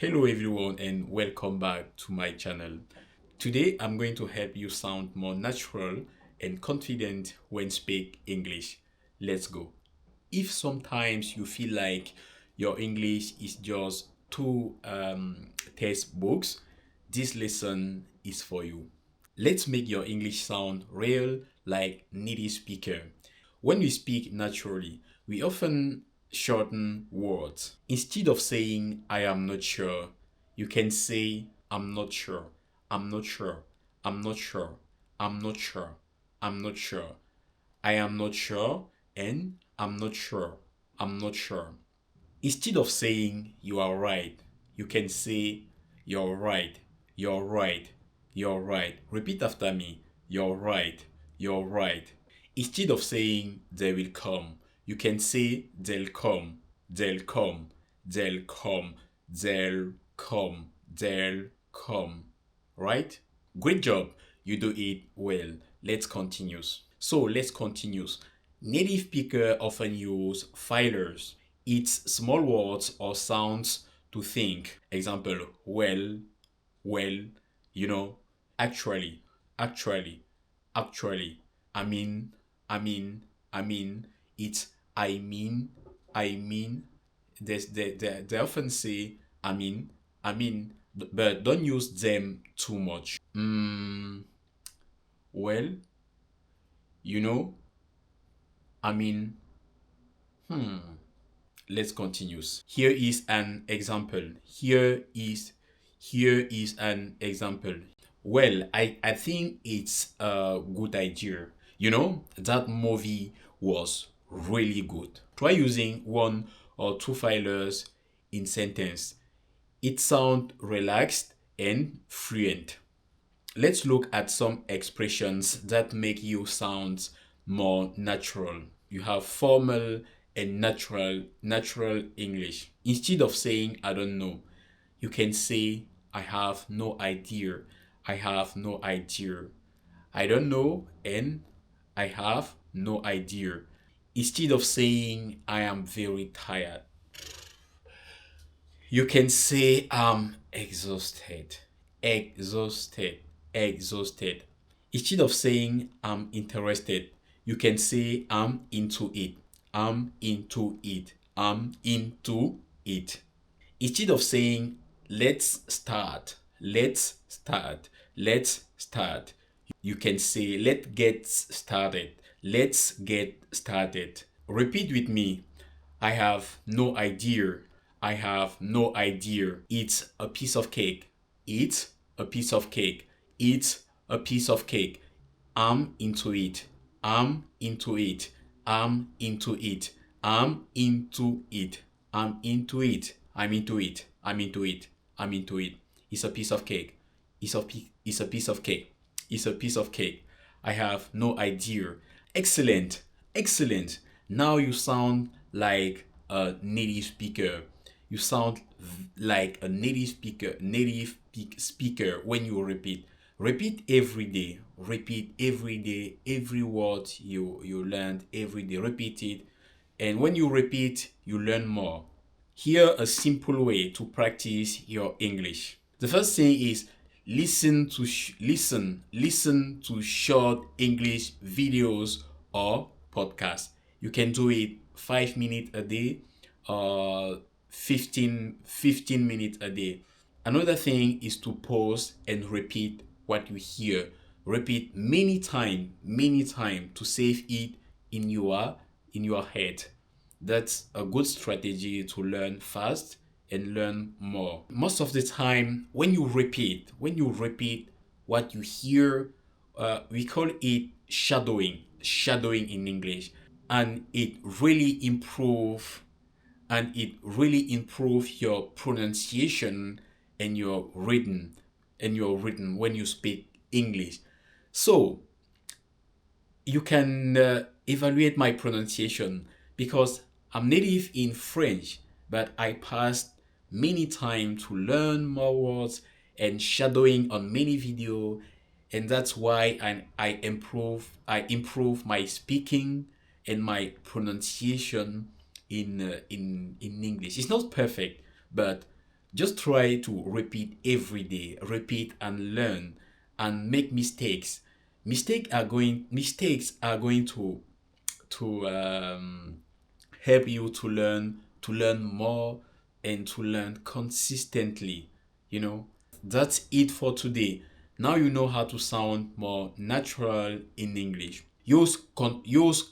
Hello everyone and welcome back to my channel. Today I'm going to help you sound more natural and confident when speak English. Let's go. If sometimes you feel like your English is just two textbooks, this lesson is for you. Let's make your English sound real like native speaker. When we speak naturally, we often shorten words. Instead of saying I am not sure, you can say I'm not sure. I'm not sure. I'm not sure. I'm not sure. I'm not sure. I am not sure and I'm not sure. I'm not sure. Instead of saying you are right, you can say you're right. You're right. You're right. Repeat after me. You're right. You're right. Instead of saying they will come, you can say they'll come. They'll come. They'll come. They'll come. They'll come. Right? Great job. You do it well. Let's continue. Let's continue. Native speakers often use filers. It's small words or sounds to think. Example, well, you know, actually, actually, actually, I mean, I mean, I mean, it's I mean, they often say, I mean, but don't use them too much. Well, you know, I mean, let's continue. Here is an example. Here is an example. Well, I think it's a good idea. That movie was really good. Try using one or two filers in sentence. It sounds relaxed and fluent. Let's look at some expressions that make you sound more natural. You have formal and natural English. Instead of saying I don't know, you can say I have no idea. I have no idea. I don't know and I have no idea. Instead of saying I am very tired, you can say I'm exhausted. Exhausted. Exhausted. Instead of saying I'm interested, you can say I'm into it. I'm into it. I'm into it. Instead of saying let's start, you can say let's get started. Let's get started. Repeat with me. I have no idea. I have no idea. It's a piece of cake. It's a piece of cake. It's a piece of cake. I'm into it. I'm into it. I'm into it. I'm into it. I'm into it. I'm into it. I'm into it. I'm into it. It's a piece of cake. It's a piece of cake. It's a piece of cake. I have no idea. Excellent. Excellent. Now you sound like a native speaker. You sound like a native speaker when you repeat. Repeat every day. Repeat every day. Every word you learned every day. Repeat it. And when you repeat, you learn more. Here a simple way to practice your English. The first thing is listen to short English videos or podcasts. You can do it 5 minutes a day or 15 minutes a day. Another thing is to pause and repeat what you hear. Repeat many time to save it in your head. That's a good strategy to learn fast and learn more. Most of the time, when you repeat what you hear, we call it shadowing in English, and it really improve your pronunciation and your written when you speak English. So you can evaluate my pronunciation because I'm native in French, but I passed many time to learn more words and shadowing on many video, and that's why I improve my speaking and my pronunciation in English. It's not perfect, but Just try to repeat every day, repeat and learn and make mistakes. Mistakes are going to help you to learn more and to learn consistently. That's it for today. Now you know how to sound more natural in English. Use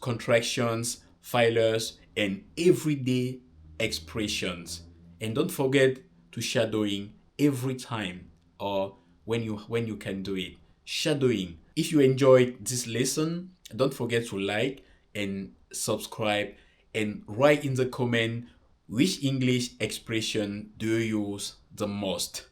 contractions, fillers, and everyday expressions. And don't forget to shadowing every time or when you can do it. Shadowing. If you enjoyed this lesson, don't forget to like and subscribe and write in the comment which English expression do you use the most.